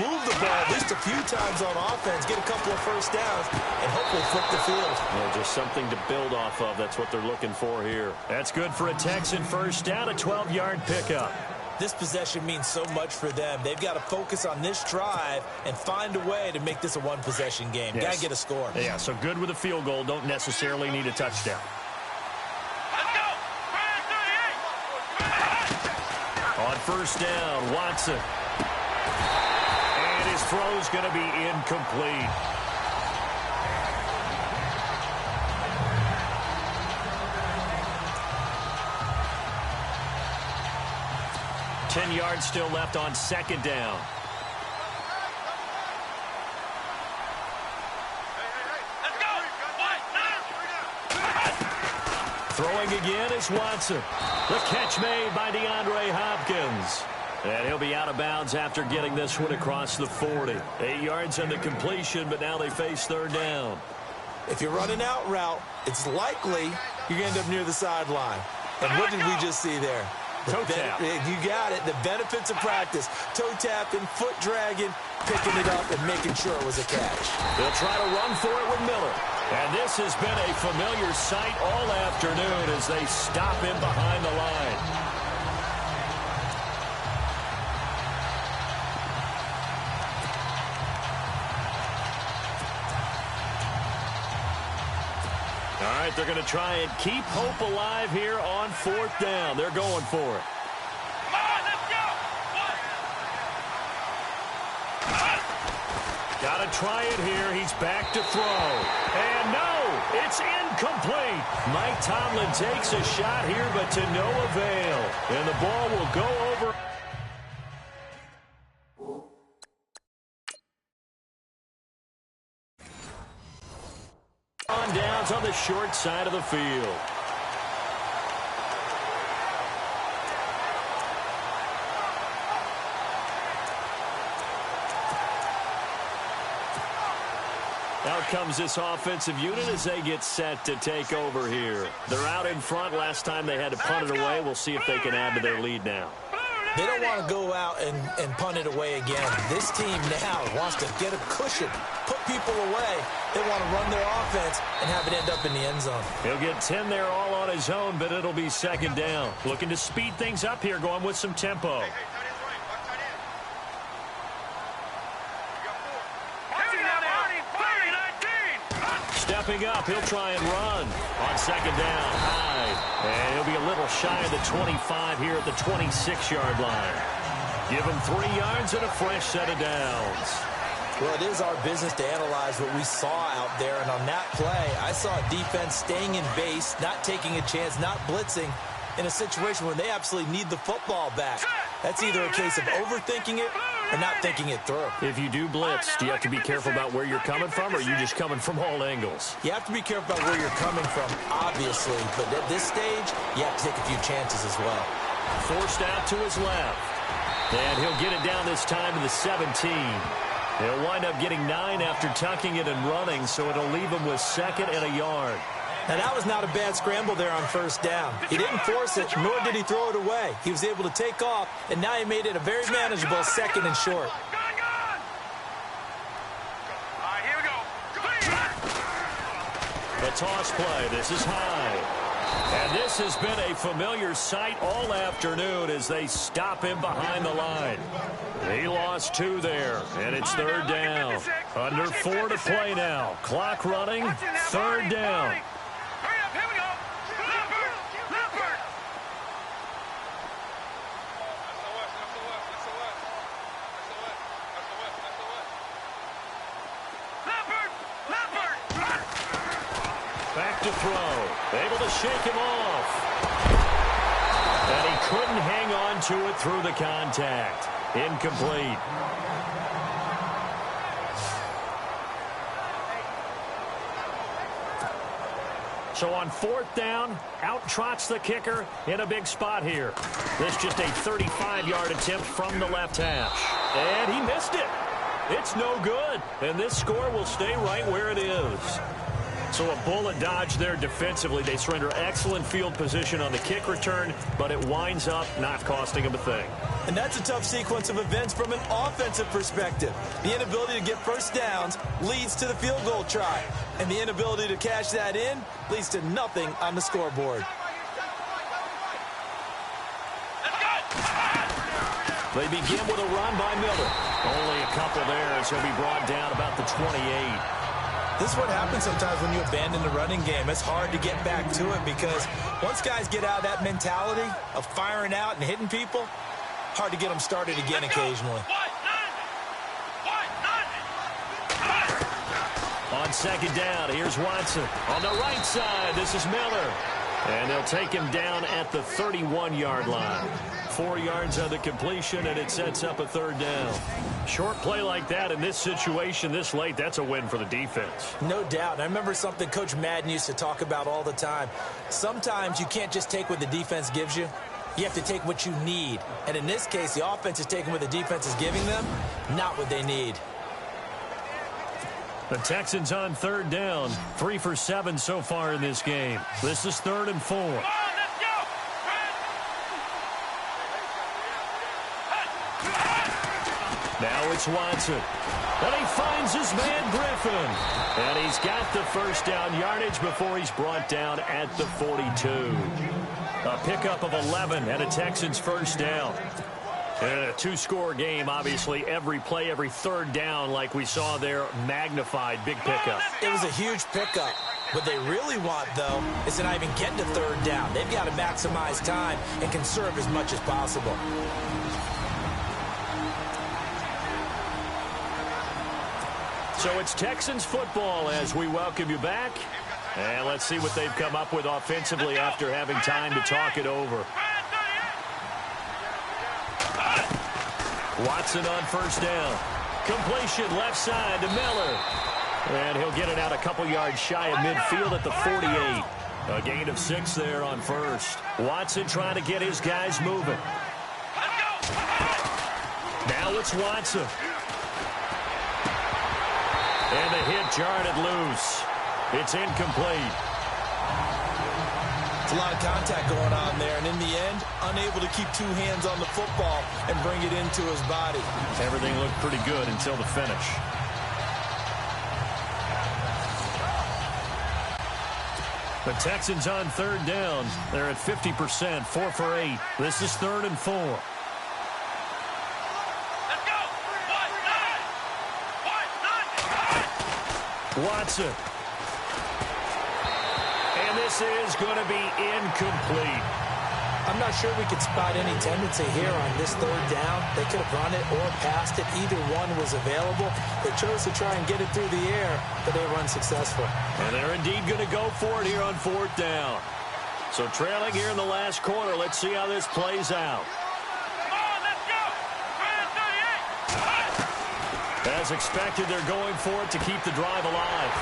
C: move the ball at least a few times on offense, get a couple of first downs, and hopefully flip the field.
B: Well, just something to build off of. That's what they're looking for here. That's good for a Texan first down, a 12-yard pickup.
C: This possession means so much for them. They've got to focus on this drive and find a way to make this a one-possession game.
B: Yes.
C: Got to get a score.
B: Yeah, so good with a field goal. Don't necessarily need a touchdown. On first down, Watson. And his throw's going to be incomplete. Ten yards still left on second down. Throwing again is Watson. The catch made by DeAndre Hopkins. And he'll be out of bounds after getting this one across the 40. 8 yards on the completion, but now they face third down.
C: If you're running out route, it's likely you're going to end up near the sideline. And what did we just see there?
B: Toe tap.
C: You got it. The benefits of practice. Toe tapping, foot dragging, picking it up, and making sure it was a catch.
B: They'll try to run for it with Miller. And this has been a familiar sight all afternoon as they stop him behind the line. All right, they're going to try and keep hope alive here on fourth down. They're going for it.
D: Come on, let's go!
B: Got to try it here. He's back to throw. And no, it's incomplete. Mike Tomlin takes a shot here, but to no avail. And the ball will go over. On downs on the short side of the field. Out comes this offensive unit as they get set to take over here. They're out in front. Last time they had to punt it away. We'll see if they can add to their lead now.
C: They don't want to go out and punt it away again. This team now wants to get a cushion, put people away. They want to run their offense and have it end up in the end zone.
B: He'll get 10 there all on his own, but it'll be second down. Looking to speed things up here, going with some tempo. Stepping up, he'll try and run. On second down, Hyde. And he'll be a little shy of the 25 here at the 26-yard line. Give him 3 yards and a fresh set of downs.
C: Well, it is our business to analyze what we saw out there. And on that play, I saw a defense staying in base, not taking a chance, not blitzing in a situation where they absolutely need the football back. That's either a case of overthinking it or not thinking it through.
B: If you do blitz, do you have to be careful about where you're coming from, or are you just coming from all angles?
C: You have to be careful about where you're coming from, obviously. But at this stage, you have to take a few chances as well.
B: Forced out to his left. And he'll get it down this time to the 17. He'll wind up getting 9 after tucking it and running, so it'll leave him with second and a yard.
C: Now, that was not a bad scramble there on first down. He didn't force it, nor did he throw it away. He was able to take off, and now he made it a very manageable second and short.
D: All right, here we go.
B: The toss play. This is high. And this has been a familiar sight all afternoon as they stop him behind the line. He lost 2 there, and it's third down. Under 4 to play now. Clock running, third down.
D: Hurry up, here we go. Leopard.
B: back to throw. Able to shake him off. And he couldn't hang on to it through the contact. Incomplete. So on 4th down, out trots the kicker in a big spot here. This just a 35-yard attempt from the left hash. And he missed it. It's no good. And this score will stay right where it is. So a bullet dodge there defensively. They surrender excellent field position on the kick return, but it winds up not costing them a thing.
C: And that's a tough sequence of events from an offensive perspective. The inability to get first downs leads to the field goal try. And the inability to cash that in leads to nothing on the scoreboard.
B: They begin with a run by Miller. Only a couple there as he'll be brought down about the 28.
C: This is what happens sometimes when you abandon the running game. It's hard to get back to it because once guys get out of that mentality of firing out and hitting people, hard to get them started again occasionally.
B: On 2nd down, here's Watson. On the right side, this is Miller. And they'll take him down at the 31-yard line. 4 yards on the completion, and it sets up a 3rd down. Short play like that in this situation this late, that's a win for the defense.
C: No doubt. I remember something Coach Madden used to talk about all the time. Sometimes you can't just take what the defense gives you. You have to take what you need. And in this case, the offense is taking what the defense is giving them, not what they need.
B: The Texans on 3rd down. 3 for 7 so far in this game. This is 3rd and 4. Now it's Watson. And he finds his man Griffin. And he's got the first down yardage before he's brought down at the 42. A pickup of 11 and a Texans first down. And a 2-score game, obviously, every play, every 3rd down, like we saw there, magnified, big pickup.
C: It was a huge pickup. What they really want, though, is to not even get to 3rd down. They've got to maximize time and conserve as much as possible.
B: So it's Texans football as we welcome you back. And let's see what they've come up with offensively after having time to talk it over. Watson on first down. Completion left side to Miller. And he'll get it out a couple yards shy of midfield at the 48. A gain of 6 there on first. Watson trying to get his guys moving. Now it's Watson. And the hit jarred it loose. It's incomplete.
C: It's a lot of contact going on there, and in the end, unable to keep 2 hands on the football and bring it into his body.
B: Everything looked pretty good until the finish. The Texans on 3rd down. They're at 50%, 4 for 8. This is 3rd and 4. Watson. And this is going to be incomplete.
C: I'm not sure we could spot any tendency here on this 3rd down. They could have run it or passed it. Either one was available. They chose to try and get it through the air, but they were unsuccessful.
B: And they're indeed going to go for it here on 4th down. So trailing here in the last quarter. Let's see how this plays out. As expected, they're going for it to keep the drive alive.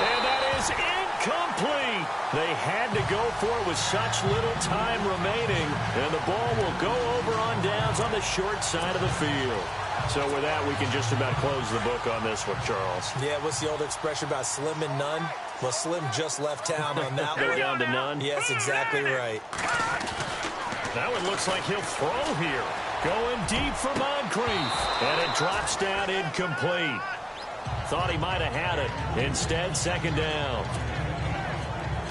B: And that is incomplete. They had to go for it with such little time remaining. And the ball will go over on downs on the short side of the field. So with that, we can just about close the book on this one, Charles.
C: Yeah, what's the old expression about slim and none? Well, Slim just left town on that one.
B: They're down to none?
C: Yes, exactly right.
B: Now it looks like he'll throw here. Going deep for Moncrief. And it drops down incomplete. Thought he might have had it. Instead, 2nd down.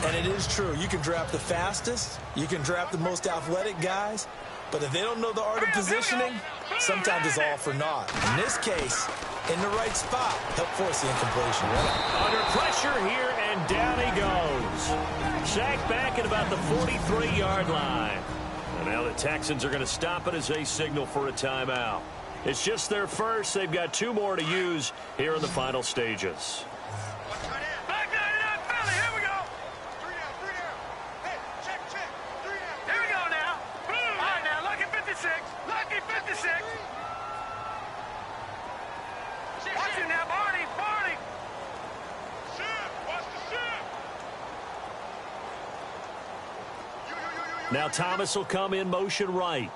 C: And it is true. You can draft the fastest. You can draft the most athletic guys. But if they don't know the art of positioning, sometimes it's all for naught. In this case, in the right spot, help force the incompletion.
B: Under pressure here, and down he goes. Sacked back at about the 43-yard line. And now the Texans are going to stop it as they signal for a timeout. It's just their first. They've got 2 more to use here in the final stages. Now Thomas will come in motion right.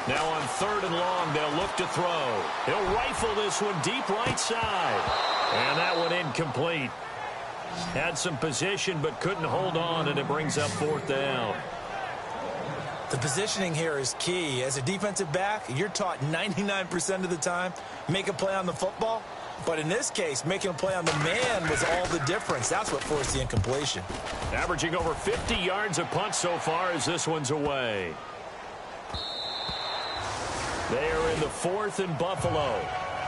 B: Now on 3rd and long, they'll look to throw. He'll rifle this one deep right side. And that one incomplete. Had some position but couldn't hold on, and it brings up 4th down.
C: The positioning here is key. As a defensive back, you're taught 99% of the time, make a play on the football. But in this case, making a play on the man was all the difference. That's what forced the incompletion.
B: Averaging over 50 yards a punt so far as this one's away. They are in the 4th and Buffalo.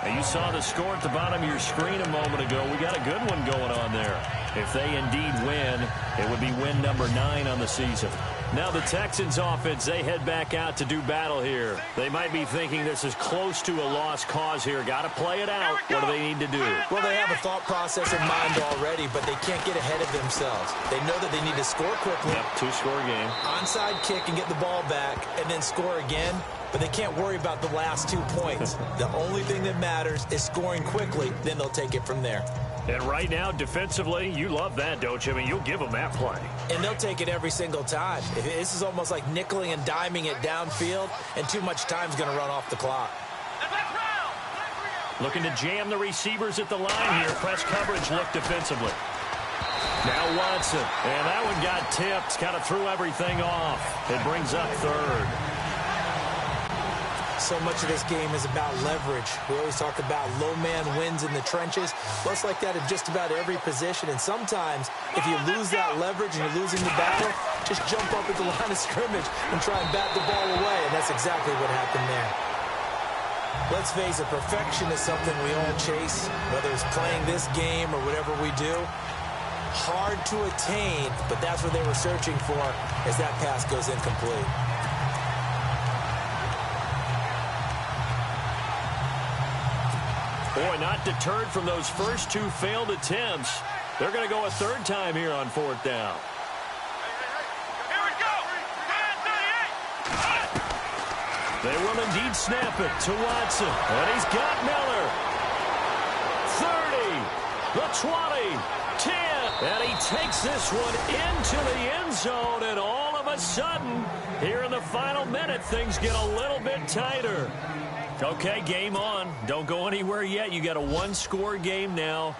B: Now you saw the score at the bottom of your screen a moment ago. We got a good one going on there. If they indeed win, it would be win number 9 on the season. Now the Texans offense, they head back out to do battle here. They might be thinking this is close to a lost cause here. Got to play it out. What do they need to do?
C: Well, they have a thought process in mind already, but they can't get ahead of themselves. They know that they need to score quickly.
B: Yep, 2-score game.
C: Onside kick and get the ball back and then score again. But they can't worry about the last 2 points. The only thing that matters is scoring quickly. Then they'll take it from there.
B: And right now, defensively, you love that, don't you? I mean, you'll give them that play.
C: And they'll take it every single time. This is almost like nickeling and diming it downfield, and too much time's going to run off the clock.
B: Looking to jam the receivers at the line here. Press coverage look defensively. Now Watson. And that one got tipped. Kind of threw everything off. It brings up 3rd.
C: So much of this game is about leverage. We always talk about low man wins in the trenches. Well, it's like that in just about every position. And sometimes, if you lose that leverage and you're losing the battle, just jump up at the line of scrimmage and try and bat the ball away. And that's exactly what happened there. Let's face it, perfection is something we all chase, whether it's playing this game or whatever we do. Hard to attain, but that's what they were searching for as that pass goes incomplete.
B: Boy, not deterred from those first 2 failed attempts. They're going to go a 3rd time here on 4th down.
D: Here we go. 10-38.
B: They will indeed snap it to Watson. And he's got Miller. 30, the 20, 10. And he takes this one into the end zone. And all of a sudden, here in the final minute, things get a little bit tighter. Okay, game on. Don't go anywhere yet. You got a 1-score game now.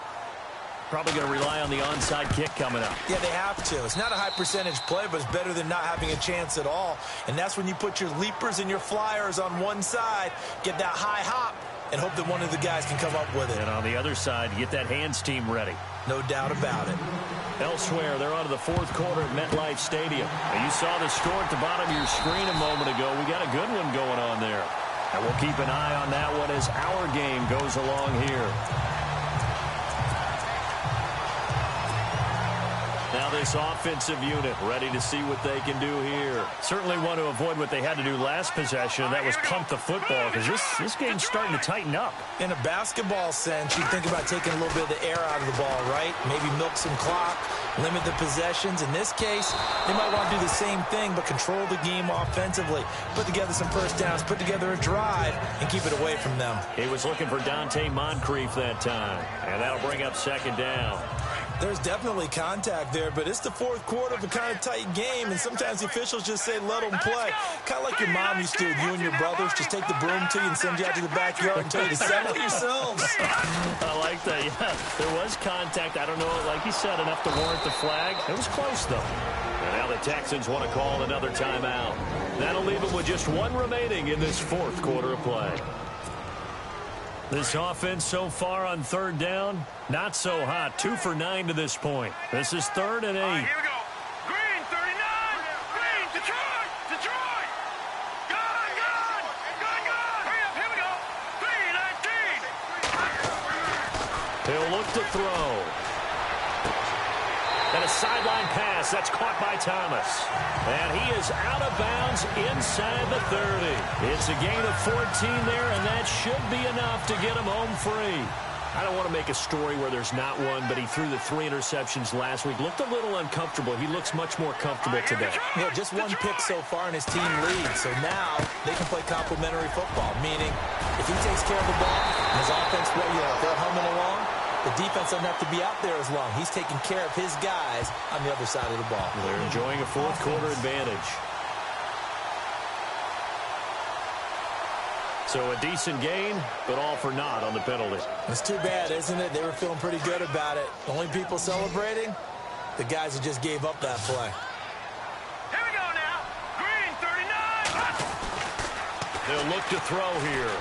B: Probably going to rely on the onside kick coming up.
C: Yeah, they have to. It's not a high percentage play, but it's better than not having a chance at all. And that's when you put your leapers and your flyers on one side, get that high hop, and hope that one of the guys can come up with it.
B: And on the other side, get that hands team ready.
C: No doubt about it.
B: Elsewhere, they're on to the 4th quarter at MetLife Stadium. Now, you saw the score at the bottom of your screen a moment ago. We got a good one going on there. And we'll keep an eye on that one as our game goes along here. Now this offensive unit ready to see what they can do here. Certainly want to avoid what they had to do last possession, and that was punt the football, because this game's starting to tighten up.
C: In a basketball sense, you think about taking a little bit of the air out of the ball, right? Maybe milk some clock, limit the possessions. In this case, they might want to do the same thing, but control the game offensively. Put together some first downs, put together a drive, and keep it away from them.
B: He was looking for Dante Moncrief that time, and that'll bring up 2nd down.
C: There's definitely contact there, but it's the 4th quarter of a kind of tight game, and sometimes the officials just say, let them play. Kind of like your mom used to with you and your brothers, just take the broom to you and send you out to the backyard and tell you to settle yourselves.
B: I like that, yeah. There was contact. I don't know, like you said, enough to warrant the flag. It was close, though. And now the Texans want to call another timeout. That'll leave them with just 1 remaining in this 4th quarter of play. This offense so far on 3rd down, not so hot. 2 for 9 to this point. This is 3rd and 8.
D: Here we go. Green, 39. Green, Detroit. Detroit. Gun. Hurry up. Here we go. 3-19.
B: He'll look to throw. And a sideline pass. That's caught by Thomas. And he is out of bounds inside the 30. It's a gain of 14 there, and that should be enough to get him home free. I don't want to make a story where there's not one, but he threw the 3 interceptions last week. Looked a little uncomfortable. He looks much more comfortable today.
C: Yeah, just 1 pick so far, and his team leads. So now they can play complementary football, meaning if he takes care of the ball and his offense, they're humming along, the defense doesn't have to be out there as long. He's taking care of his guys on the other side of the ball.
B: They're enjoying a fourth quarter advantage. So a decent gain, but all for naught on the penalty.
C: It's too bad, isn't it? They were feeling pretty good about it. The only people celebrating, the guys who just gave up that play.
D: Here we go now. Green, 39.
B: They'll look to throw here.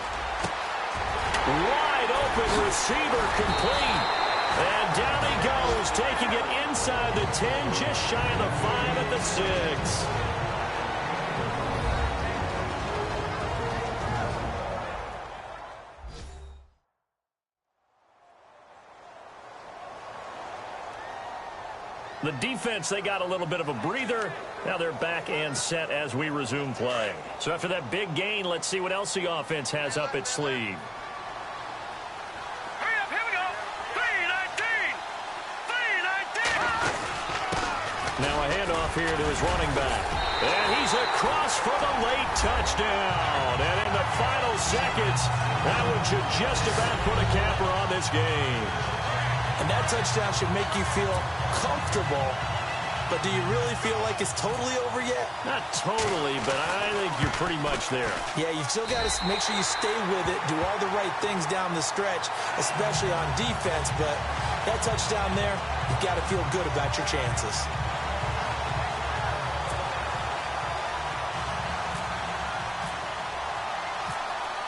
B: Wide open receiver complete. And down he goes, taking it inside the 10, just shy of the 5 at the 6. The defense, they got a little bit of a breather. Now they're back and set as we resume play. So after that big gain, let's see what else the offense has up its sleeve.
D: Hurry up, here we go. 3-19. 3-19.
B: Now a handoff here to his running back. And he's across for the late touchdown. And in the final seconds, that one should just about put a capper on this game.
C: And that touchdown should make you feel comfortable. But do you really feel like it's totally over yet?
B: Not totally, but I think you're pretty much there.
C: Yeah, you've still got to make sure you stay with it, do all the right things down the stretch, especially on defense. But that touchdown there, you've got to feel good about your chances.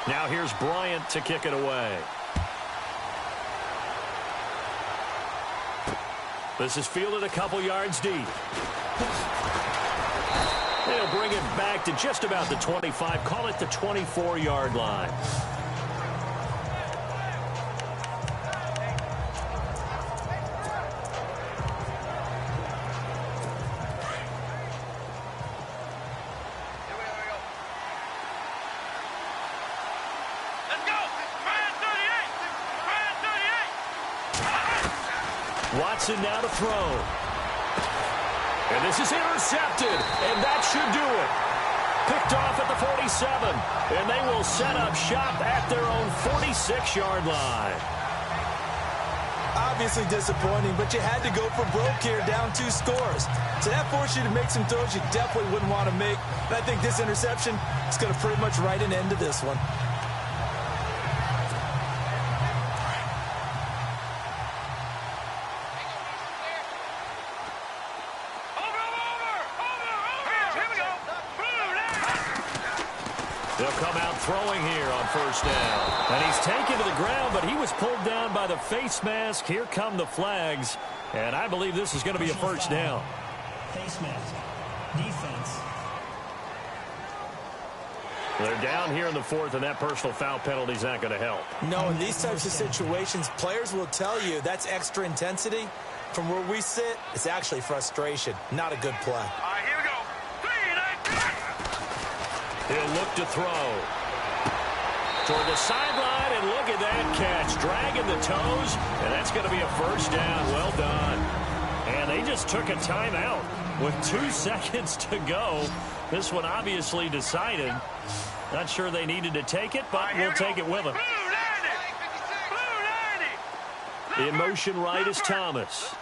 B: Now here's Bryant to kick it away. This is fielded a couple yards deep. They'll bring it back to just about the 25. Call it the 24-yard line.
D: Let's go. Brand 38. Brand 38.
B: Watson now to throw. And this is intercepted, and that should do it. Picked off at the 47, and they will set up shop at their own 46-yard line.
C: Obviously disappointing, but you had to go for broke here, down 2 scores. So that forced you to make some throws you definitely wouldn't want to make. And I think this interception is going to pretty much write an end to this one.
B: They'll come out throwing here on first down. And he's taken to the ground, but he was pulled down by the face mask. Here come the flags. And I believe this is going to be a first down.
E: Face mask. Defense.
B: They're down here in the 4th, and that personal foul penalty is not going to help.
C: No, in these types of situations, players will tell you that's extra intensity. From where we sit, it's actually frustration. Not a good play.
D: All right, here we go. 3-19.
B: He'll look to throw. Toward the sideline, and look at that catch. Dragging the toes, and that's going to be a first down. Well done. And they just took a timeout with 2 seconds to go. This one obviously decided. Not sure they needed to take it, but we'll take it with them.
D: Blue 90.
B: In motion right is Thomas.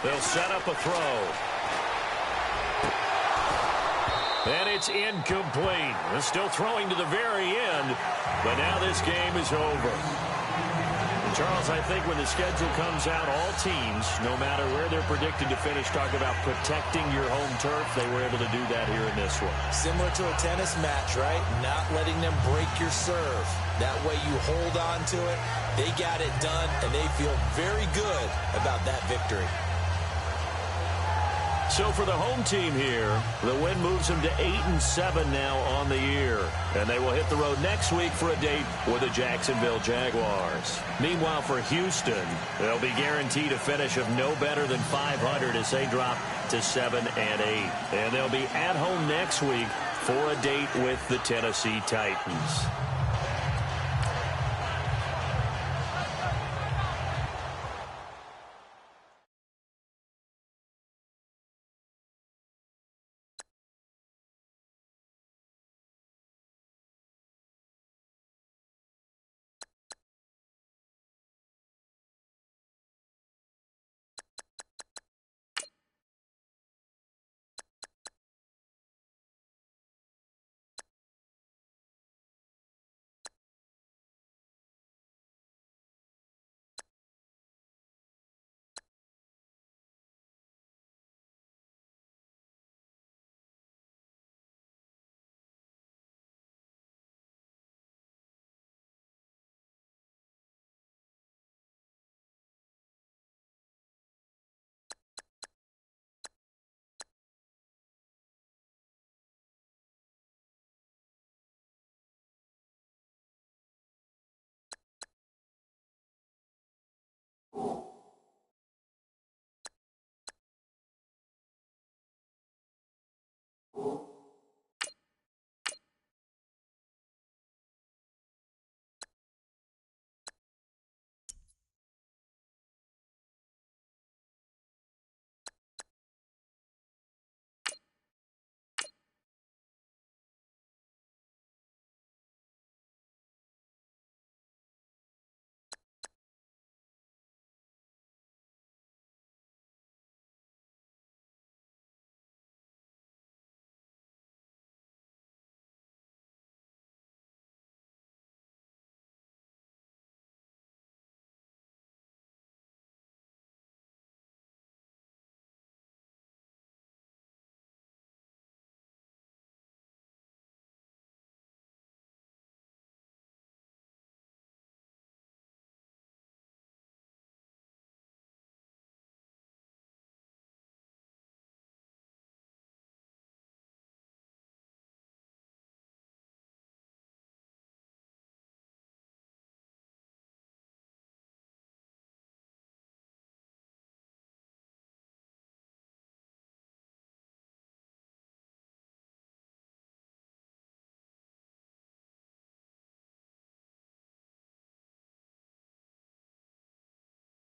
B: They'll set up a throw. And it's incomplete. They're still throwing to the very end, but now this game is over. And Charles, I think when the schedule comes out, all teams, no matter where they're predicted to finish, talk about protecting your home turf. They were able to do that here in this one.
C: Similar to a tennis match, right? Not letting them break your serve. That way you hold on to it. They got it done, and they feel very good about that victory.
B: So for the home team here, the win moves them to 8-7 now on the year. And they will hit the road next week for a date with the Jacksonville Jaguars. Meanwhile, for Houston, they'll be guaranteed a finish of no better than 500 as they drop to 7-8. And they'll be at home next week for a date with the Tennessee Titans.